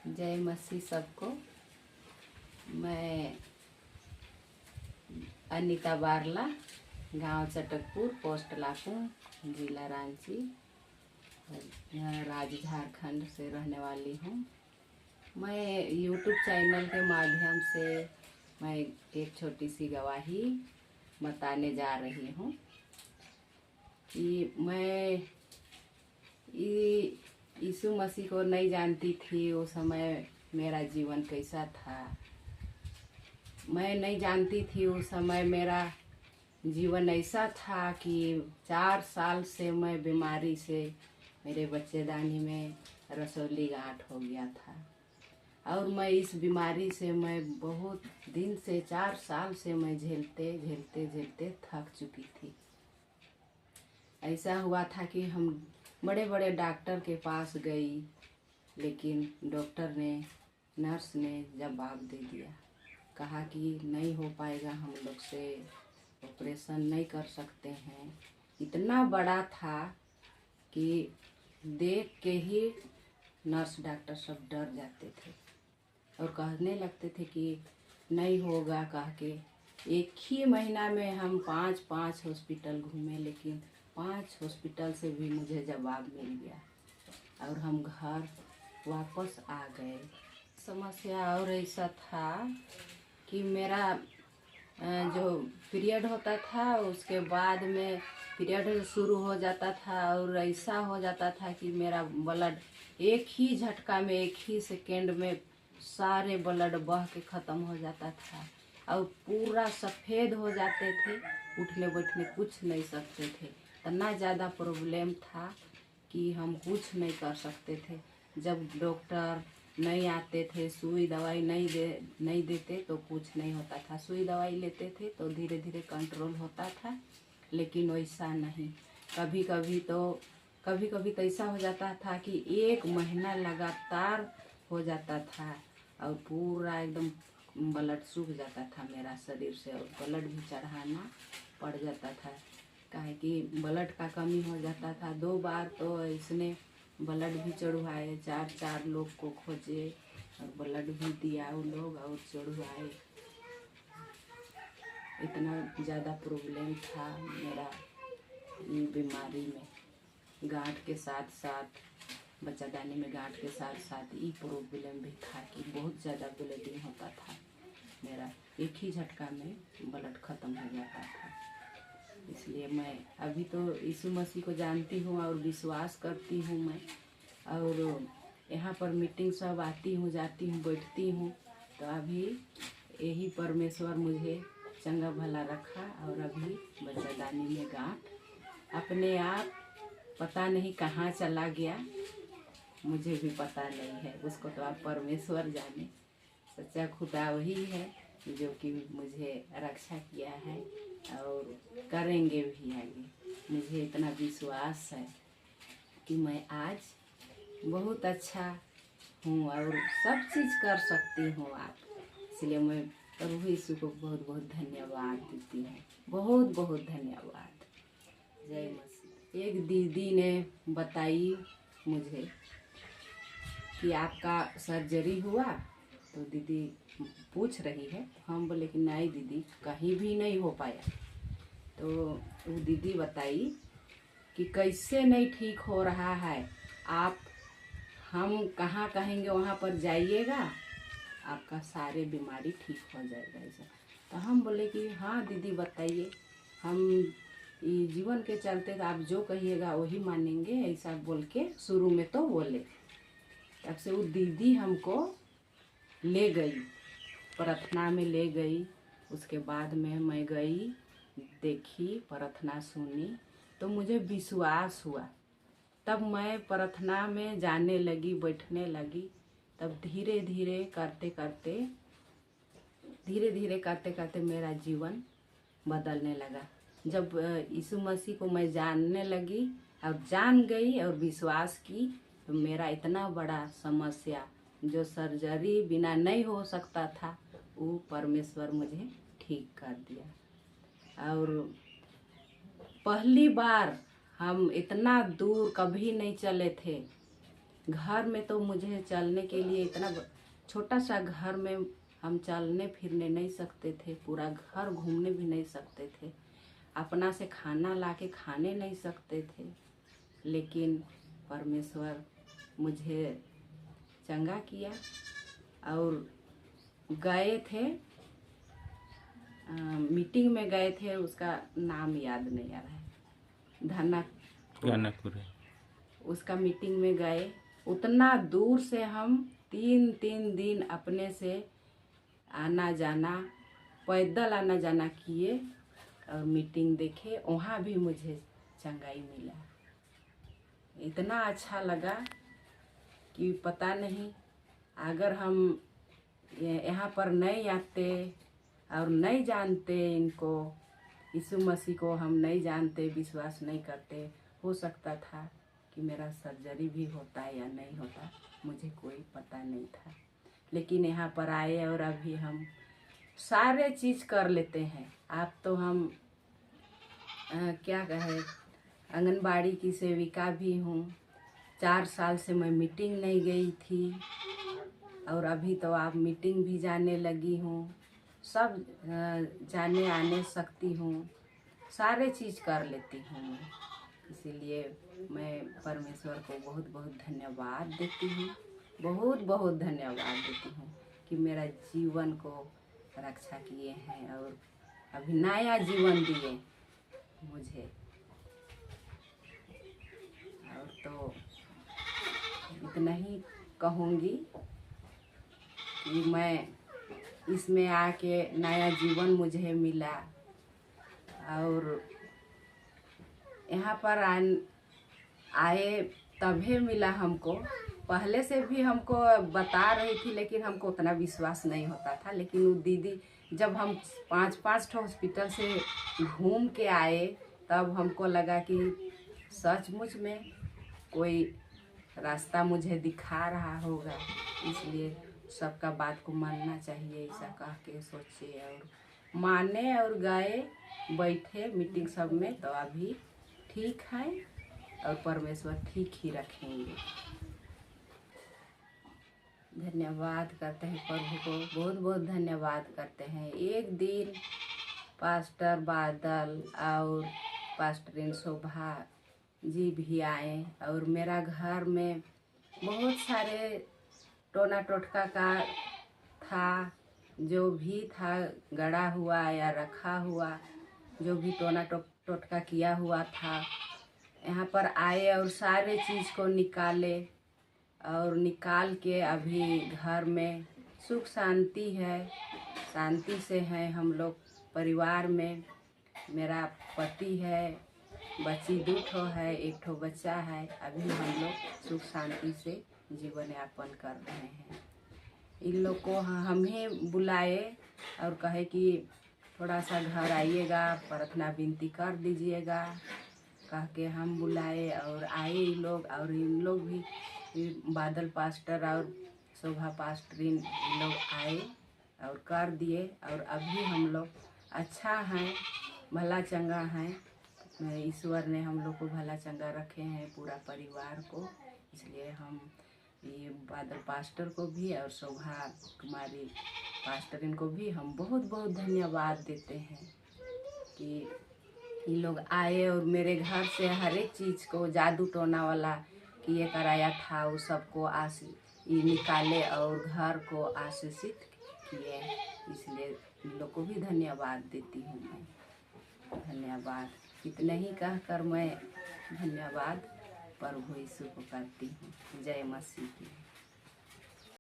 जय मसीह सबको। मैं अनीता बारला, गांव चटकपुर, पोस्ट लाखों, जिला रांची, राज्य झारखंड से रहने वाली हूँ। मैं यूट्यूब चैनल के माध्यम से मैं एक छोटी सी गवाही बताने जा रही हूँ कि मैं यीशु मसीह को नहीं जानती थी। उस समय मेरा जीवन कैसा था मैं नहीं जानती थी। उस समय मेरा जीवन ऐसा था कि 4 साल से मैं बीमारी से, मेरे बच्चेदानी में रसौली गांठ हो गया था और मैं इस बीमारी से मैं बहुत दिन से 4 साल से मैं झेलते झेलते झेलते थक चुकी थी। ऐसा हुआ था कि हम बड़े बड़े डॉक्टर के पास गई, लेकिन डॉक्टर ने, नर्स ने जवाब दे दिया, कहा कि नहीं हो पाएगा, हम लोग से ऑपरेशन नहीं कर सकते हैं। इतना बड़ा था कि देख के ही नर्स डॉक्टर सब डर जाते थे और कहने लगते थे कि नहीं होगा कह के। एक ही महीना में हम 5 हॉस्पिटल घूमे, लेकिन 5 हॉस्पिटल से भी मुझे जवाब मिल गया और हम घर वापस आ गए। समस्या और ऐसा था कि मेरा जो पीरियड होता था, उसके बाद में पीरियड शुरू हो जाता था और ऐसा हो जाता था कि मेरा ब्लड एक ही झटका में, एक ही सेकेंड में सारे ब्लड बह के ख़त्म हो जाता था और पूरा सफ़ेद हो जाते थे। उठने बैठने कुछ नहीं सकते थे। इतना ज़्यादा प्रॉब्लम था कि हम कुछ नहीं कर सकते थे। जब डॉक्टर नहीं आते थे, सुई दवाई नहीं देते तो कुछ नहीं होता था। सुई दवाई लेते थे तो धीरे धीरे कंट्रोल होता था, लेकिन वैसा नहीं। कभी कभी तो ऐसा हो जाता था कि 1 महीना लगातार हो जाता था और पूरा एकदम ब्लड सूख जाता था मेरा शरीर से और ब्लड भी चढ़ाना पड़ जाता था, काहे कि ब्लड का कमी हो जाता था। 2 बार तो इसने ब्लड भी चढ़वाए, 4 लोग को खोजे और ब्लड भी दिया वो लोग और चढ़वाए। इतना ज़्यादा प्रॉब्लम था मेरा बीमारी में। गांठ के साथ साथ, बच्चादानी में गांठ के साथ साथ ये प्रॉब्लम भी था कि बहुत ज़्यादा ब्लीडिंग होता था। मेरा एक ही झटका में ब्लड ख़त्म हो जाता था। इसलिए मैं अभी तो यीशु मसीह को जानती हूँ और विश्वास करती हूँ मैं। और यहाँ पर मीटिंग सब आती हूँ, जाती हूँ, बैठती हूँ, तो अभी यही परमेश्वर मुझे चंगा भला रखा और अभी बच्चादानी में गांठ अपने आप पता नहीं कहाँ चला गया, मुझे भी पता नहीं है। उसको तो आप परमेश्वर जाने। सच्चा खुदा वही है जो कि मुझे रक्षा किया है और करेंगे भी आगे। मुझे इतना विश्वास है कि मैं आज बहुत अच्छा हूँ और सब चीज़ कर सकती हूँ आप। इसलिए मैं प्रभु यीशु को बहुत बहुत धन्यवाद देती हूँ। बहुत बहुत धन्यवाद। जय मसीह। एक दीदी ने बताई मुझे कि आपका सर्जरी हुआ, तो दीदी पूछ रही है। हम बोले कि नहीं दीदी, कहीं भी नहीं हो पाया। तो वो दीदी बताई कि कैसे नहीं ठीक हो रहा है, आप हम कहाँ कहेंगे वहाँ पर जाइएगा, आपका सारे बीमारी ठीक हो जाएगा ऐसा। तो हम बोले कि हाँ दीदी बताइए, हम ये जीवन के चलते तो आप जो कहिएगा वही मानेंगे, ऐसा बोल के शुरू में तो बोले। तब से वो दीदी हमको ले गई, प्रार्थना में ले गई। उसके बाद में मैं गई, देखी, प्रार्थना सुनी, तो मुझे विश्वास हुआ। तब मैं प्रार्थना में जाने लगी, बैठने लगी। तब धीरे धीरे करते मेरा जीवन बदलने लगा। जब यीशु मसीह को मैं जानने लगी और जान गई और विश्वास की, तो मेरा इतना बड़ा समस्या जो सर्जरी बिना नहीं हो सकता था, वो परमेश्वर मुझे ठीक कर दिया। और पहली बार हम इतना दूर कभी नहीं चले थे, घर में तो मुझे चलने के लिए इतना छोटा सा घर में हम चलने फिरने नहीं सकते थे, पूरा घर घूमने भी नहीं सकते थे, अपना से खाना लाके खाने नहीं सकते थे। लेकिन परमेश्वर मुझे चंगा किया और गए थे, मीटिंग में गए थे, उसका नाम याद नहीं आ रहा है, धनापुर, उसका मीटिंग में गए। उतना दूर से हम 3 दिन अपने से आना जाना, पैदल आना जाना किए और मीटिंग देखे, वहाँ भी मुझे चंगाई मिला। इतना अच्छा लगा कि पता नहीं, अगर हम यहाँ पर नहीं आते और नहीं जानते इनको, यीशु मसीह को हम नहीं जानते, विश्वास नहीं करते, हो सकता था कि मेरा सर्जरी भी होता या नहीं होता, मुझे कोई पता नहीं था। लेकिन यहाँ पर आए और अभी हम सारे चीज़ कर लेते हैं। आप तो हम क्या कहे, आंगनबाड़ी की सेविका भी हूँ। 4 साल से मैं मीटिंग नहीं गई थी और अभी तो आप मीटिंग भी जाने लगी हूँ, सब जाने आने सकती हूँ, सारे चीज़ कर लेती हूँ मैं। इसीलिए मैं परमेश्वर को बहुत बहुत धन्यवाद देती हूँ, बहुत बहुत धन्यवाद देती हूँ कि मेरा जीवन को रक्षा किए हैं और अभी नया जीवन दिए मुझे। और तो इतना ही कहूँगी कि मैं इसमें आके नया जीवन मुझे मिला और यहाँ पर आए तभी मिला हमको। पहले से भी हमको बता रही थी लेकिन हमको उतना विश्वास नहीं होता था। लेकिन वो दीदी, जब हम 5 हॉस्पिटल से घूम के आए तब हमको लगा कि सचमुच में कोई रास्ता मुझे दिखा रहा होगा। इसलिए सबका बात को मानना चाहिए, ऐसा कह के सोचे और माने और गए, बैठे मीटिंग सब में। तो अभी ठीक है और परमेश्वर ठीक ही रखेंगे। धन्यवाद करते हैं प्रभु को, बहुत बहुत धन्यवाद करते हैं। एक दिन पास्टर बादल और पास्टरीन शोभा जी भी आए और मेरा घर में बहुत सारे टोना टोटका का था, जो भी था गड़ा हुआ या रखा हुआ, जो भी टोना टोटका किया हुआ था, यहाँ पर आए और सारे चीज़ को निकाले और निकाल के अभी घर में सुख शांति है, शांति से हैं हम लोग। परिवार में मेरा पति है, बच्ची 2 ठो है, 1 ठो बच्चा है। अभी हम लोग सुख शांति से जीवन यापन कर रहे हैं। इन लोग को हम ही बुलाए और कहे कि थोड़ा सा घर आइएगा, प्रार्थना विनती कर दीजिएगा, कह के हम बुलाए और आए इन लोग। और इन लोग भी बादल पास्टर और शोभा पास्टरीन इन लोग आए और कर दिए। और अभी हम लोग अच्छा हैं, भला चंगा हैं। ईश्वर ने हम लोग को भला चंगा रखे हैं, पूरा परिवार को। इसलिए हम ये बादल पास्टर को भी और शोभा कुमारी पास्टरीन को भी हम बहुत बहुत धन्यवाद देते हैं कि ये लोग आए और मेरे घर से हर एक चीज़ को, जादू टोना वाला किए कराया था, वो सबको ये निकाले और घर को आशीषित किए। इसलिए इन लोग को भी धन्यवाद देती हूँ मैं। धन्यवाद इतना ही कहकर मैं धन्यवाद प्रभु यीशु को करती हूँ। जय मसीह की।